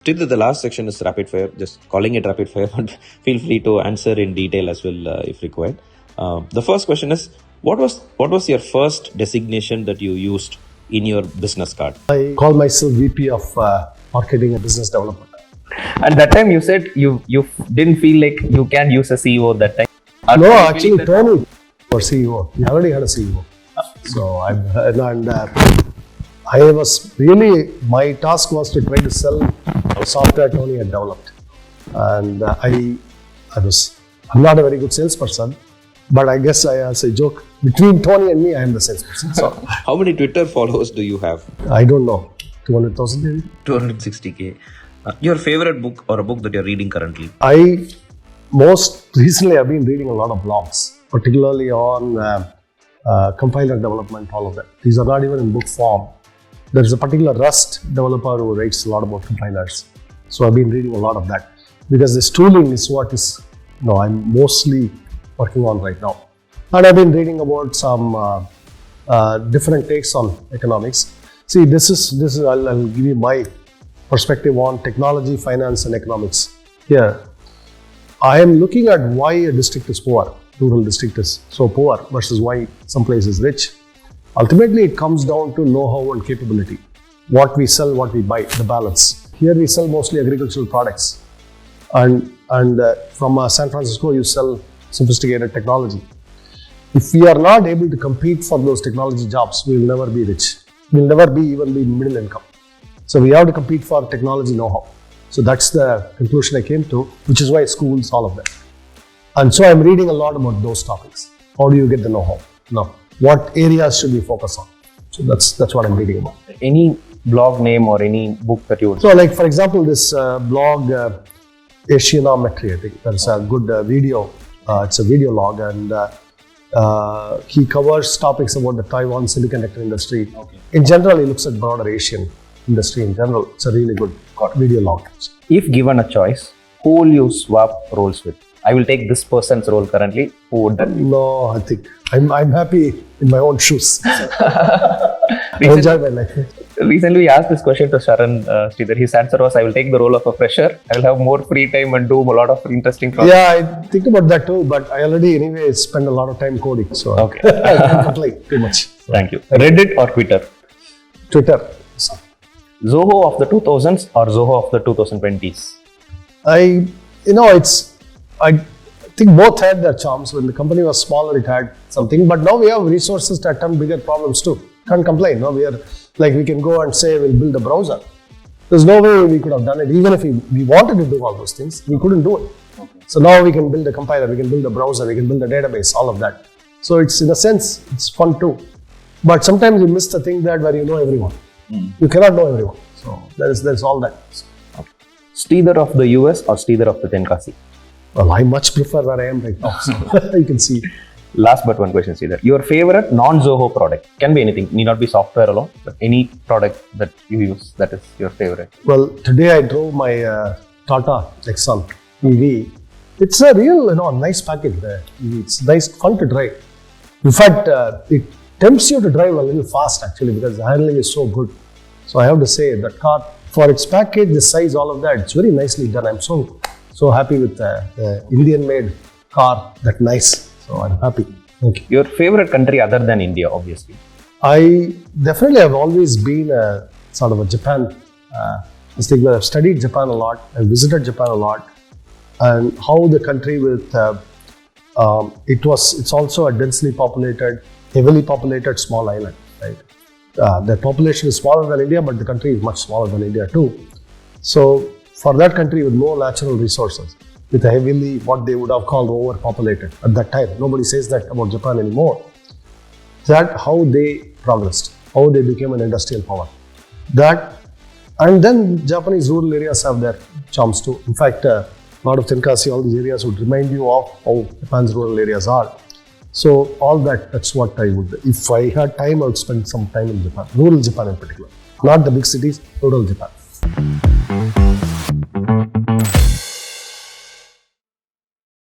Sridhar, the last section is rapid fire. Just calling it rapid fire, but feel free to answer in detail as well if required. The first question is, what was your first designation that you used in your business card? I call myself VP of Marketing and Business Development. At that time, you said you didn't feel like you can use a CEO that time. No, actually, Tony was CEO. He already had a CEO. So I was really, my task was to try to sell the software Tony had developed. And I'm not a very good salesperson, but I guess as a joke, between Tony and me, I am the salesperson. So How many Twitter followers do you have? I don't know, 200,000 maybe? 260K. Your favorite book or a book that you're reading currently? Most recently, I've been reading a lot of blogs, particularly on compiler development, all of that. These are not even in book form. There's a particular Rust developer who writes a lot about compilers. So I've been reading a lot of that because this tooling is what I'm mostly working on right now. And I've been reading about some different takes on economics. See, this is I'll give you my perspective on technology, finance, and economics. Here, I am looking at why a district is poor, rural district is so poor versus why some place is rich. Ultimately, it comes down to know-how and capability. What we sell, what we buy, the balance. Here we sell mostly agricultural products. And from San Francisco, you sell sophisticated technology. If we are not able to compete for those technology jobs, we will never be rich. We will never even be middle income. So we have to compete for technology know-how. So that's the conclusion I came to, which is why schools, all of that. And so I'm reading a lot about those topics. How do you get the know-how? Now, what areas should we focus on? So that's what I'm reading about. Any blog name or any book that you would... So like for example, this blog, Asianometry, I think there's a good video. It's a video log and he covers topics about the Taiwan semiconductor industry. Okay. In general, he looks at broader Asian industry in general. It's a really good video log. If given a choice, who will you swap roles with? I will take this person's role currently. Who would that be? No, I think I'm happy in my own shoes. I enjoy my life. Recently, we asked this question to Sharan Sridhar. His answer was, I will take the role of a fresher. I will have more free time and do a lot of interesting projects. Yeah, I think about that too, but I already anyway spend a lot of time coding. So okay. I can't complain too much. So, Thank you. Reddit or Twitter? Twitter. So, Zoho of the 2000s or Zoho of the 2020s? I think both had their charms. When the company was smaller, it had something. But now we have resources to attempt bigger problems too. Can't complain. No, we can go and say we'll build a browser. There's no way we could have done it. Even if we wanted to do all those things, we couldn't do it. Okay. So now we can build a compiler, we can build a browser, we can build a database, all of that. So it's in a sense, it's fun too. But sometimes you miss the thing where you know everyone. You cannot know everyone. So there's all that. Okay. Sridhar of the US or Sridhar of the Tenkasi? Well, I much prefer where I am right now. So you can see. Last but one question, Sridhar. Your favorite non-Zoho product? Can be anything. Need not be software alone, but any product that you use that is your favorite. Well, today I drove my Tata Nexon EV. It's a real, nice package there. It's nice, fun to drive. In fact, it tempts you to drive a little fast actually because the handling is so good. So I have to say that car, for its package, the size, all of that, it's very nicely done. I'm so happy with the Indian-made car, that nice. So I'm happy. Thank you. Your favorite country other than India, obviously? I definitely have always been a sort of a Japan stickler. I've studied Japan a lot. I've visited Japan a lot. And how the country with, it's also a densely populated, heavily populated small island, right? The population is smaller than India, but the country is much smaller than India too. So for that country with no natural resources, with a heavily, what they would have called overpopulated at that time. Nobody says that about Japan anymore. That how they progressed, how they became an industrial power. And then Japanese rural areas have their charms too. In fact, a lot of Tenkasi, all these areas would remind you of how Japan's rural areas are. So all that's what I would, if I had time, I would spend some time in Japan, rural Japan in particular. Not the big cities, rural Japan.